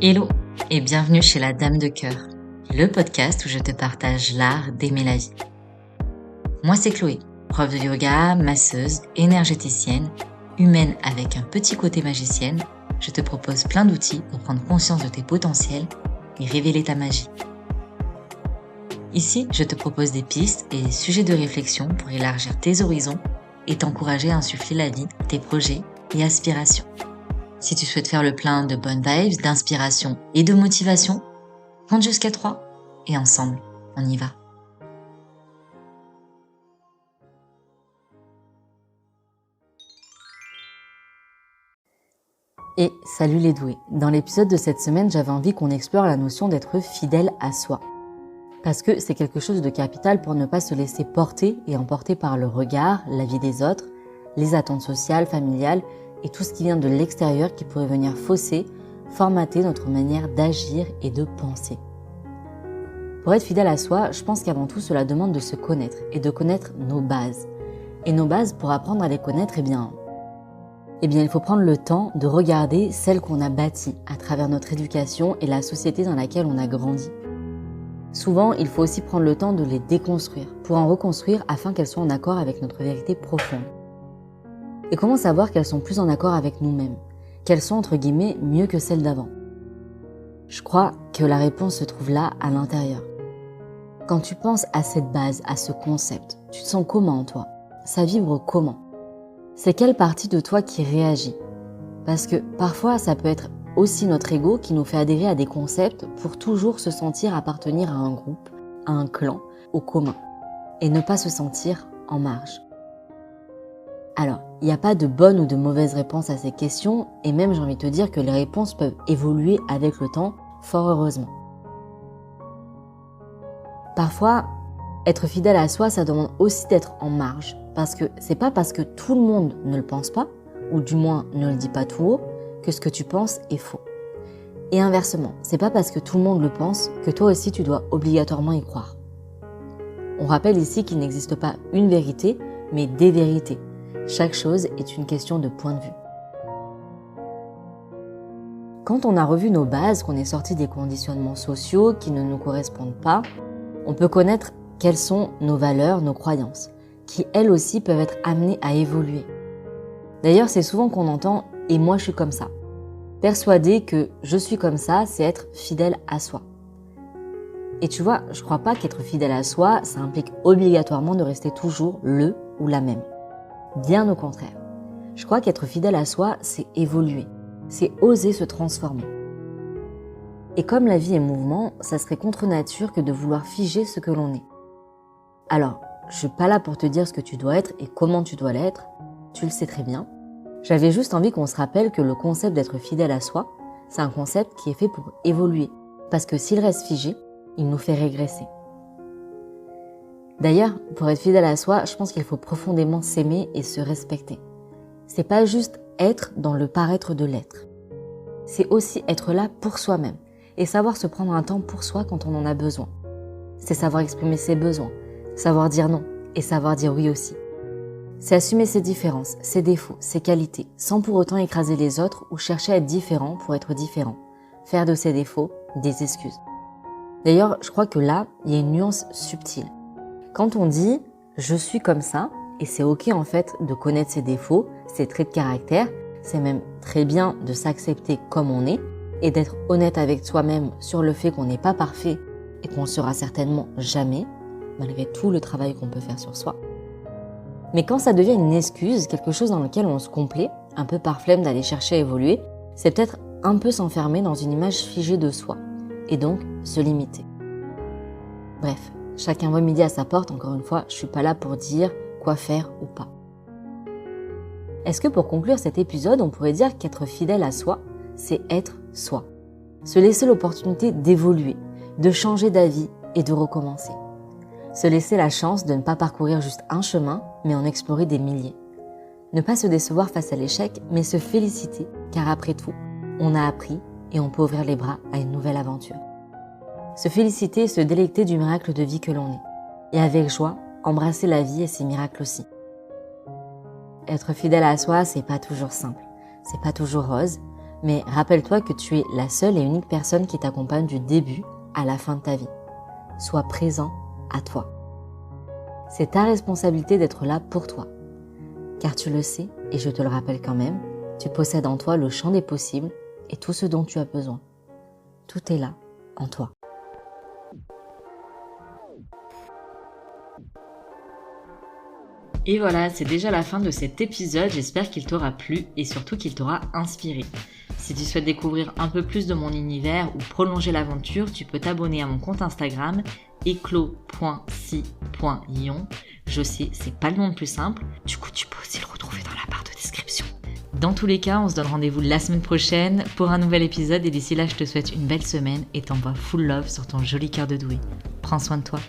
Hello et bienvenue chez La Dame de Cœur, le podcast où je te partage l'art d'aimer la vie. Moi c'est Chloé, prof de yoga, masseuse, énergéticienne, humaine avec un petit côté magicienne. Je te propose plein d'outils pour prendre conscience de tes potentiels et révéler ta magie. Ici, je te propose des pistes et des sujets de réflexion pour élargir tes horizons et t'encourager à insuffler la vie, tes projets et aspirations. Si tu souhaites faire le plein de bonnes vibes, d'inspiration et de motivation, compte jusqu'à 3 et ensemble, on y va. Et salut les doués. Dans l'épisode de cette semaine, j'avais envie qu'on explore la notion d'être fidèle à soi. Parce que c'est quelque chose de capital pour ne pas se laisser porter et emporter par le regard, la vie des autres, les attentes sociales, familiales et tout ce qui vient de l'extérieur qui pourrait venir fausser, formater notre manière d'agir et de penser. Pour être fidèle à soi, je pense qu'avant tout cela demande de se connaître et de connaître nos bases. Et nos bases, pour apprendre à les connaître, il faut prendre le temps de regarder celles qu'on a bâties à travers notre éducation et la société dans laquelle on a grandi. Souvent, il faut aussi prendre le temps de les déconstruire pour en reconstruire afin qu'elles soient en accord avec notre vérité profonde. Et comment savoir qu'elles sont plus en accord avec nous-mêmes, qu'elles sont entre guillemets mieux que celles d'avant? Je crois que la réponse se trouve là, à l'intérieur. Quand tu penses à cette base, à ce concept, tu te sens comment en toi? Ça vibre comment? C'est quelle partie de toi qui réagit? Parce que parfois, ça peut être aussi notre ego qui nous fait adhérer à des concepts pour toujours se sentir appartenir à un groupe, à un clan, au commun, et ne pas se sentir en marge. Alors, il n'y a pas de bonne ou de mauvaise réponse à ces questions, et même j'ai envie de te dire que les réponses peuvent évoluer avec le temps, fort heureusement. Parfois, être fidèle à soi, ça demande aussi d'être en marge, parce que c'est pas parce que tout le monde ne le pense pas, ou du moins ne le dit pas tout haut, que ce que tu penses est faux. Et inversement, c'est pas parce que tout le monde le pense que toi aussi tu dois obligatoirement y croire. On rappelle ici qu'il n'existe pas une vérité, mais des vérités. Chaque chose est une question de point de vue. Quand on a revu nos bases, qu'on est sorti des conditionnements sociaux qui ne nous correspondent pas, on peut connaître quelles sont nos valeurs, nos croyances, qui elles aussi peuvent être amenées à évoluer. D'ailleurs, c'est souvent qu'on entend « et moi je suis comme ça ». Persuader que je suis comme ça, c'est être fidèle à soi. Et tu vois, je crois pas qu'être fidèle à soi, ça implique obligatoirement de rester toujours le ou la même. Bien au contraire. Je crois qu'être fidèle à soi, c'est évoluer, c'est oser se transformer. Et comme la vie est mouvement, ça serait contre nature que de vouloir figer ce que l'on est. Alors, je suis pas là pour te dire ce que tu dois être et comment tu dois l'être, tu le sais très bien. J'avais juste envie qu'on se rappelle que le concept d'être fidèle à soi, c'est un concept qui est fait pour évoluer, parce que s'il reste figé, il nous fait régresser. D'ailleurs, pour être fidèle à soi, je pense qu'il faut profondément s'aimer et se respecter. C'est pas juste être dans le paraître de l'être. C'est aussi être là pour soi-même et savoir se prendre un temps pour soi quand on en a besoin. C'est savoir exprimer ses besoins, savoir dire non et savoir dire oui aussi. C'est assumer ses différences, ses défauts, ses qualités, sans pour autant écraser les autres ou chercher à être différent pour être différent. Faire de ses défauts des excuses. D'ailleurs, je crois que là, il y a une nuance subtile. Quand on dit « je suis comme ça », et c'est ok en fait de connaître ses défauts, ses traits de caractère, c'est même très bien de s'accepter comme on est et d'être honnête avec soi-même sur le fait qu'on n'est pas parfait et qu'on ne sera certainement jamais, malgré tout le travail qu'on peut faire sur soi. Mais quand ça devient une excuse, quelque chose dans lequel on se complaît, un peu par flemme d'aller chercher à évoluer, c'est peut-être un peu s'enfermer dans une image figée de soi, et donc se limiter. Bref, chacun voit midi à sa porte, encore une fois, je suis pas là pour dire quoi faire ou pas. Est-ce que pour conclure cet épisode, on pourrait dire qu'être fidèle à soi, c'est être soi. Se laisser l'opportunité d'évoluer, de changer d'avis et de recommencer. Se laisser la chance de ne pas parcourir juste un chemin, mais en explorer des milliers. Ne pas se décevoir face à l'échec, mais se féliciter, car après tout, on a appris et on peut ouvrir les bras à une nouvelle aventure. Se féliciter et se délecter du miracle de vie que l'on est. Et avec joie, embrasser la vie et ses miracles aussi. Être fidèle à soi, c'est pas toujours simple, c'est pas toujours rose, Mais rappelle-toi que tu es la seule et unique personne qui t'accompagne du début à la fin de ta vie. Sois présent à toi. C'est ta responsabilité d'être là pour toi. Car tu le sais, et je te le rappelle quand même, tu possèdes en toi le champ des possibles et tout ce dont tu as besoin. Tout est là, en toi. Et voilà, c'est déjà la fin de cet épisode. J'espère qu'il t'aura plu et surtout qu'il t'aura inspiré. Si tu souhaites découvrir un peu plus de mon univers ou prolonger l'aventure, tu peux t'abonner à mon compte Instagram eclos.si.ion. Je sais, c'est pas le nom le plus simple. Du coup, tu peux aussi le retrouver dans la barre de description. Dans tous les cas, on se donne rendez-vous la semaine prochaine pour un nouvel épisode et d'ici là, je te souhaite une belle semaine et t'envoie full love sur ton joli cœur de doué. Prends soin de toi.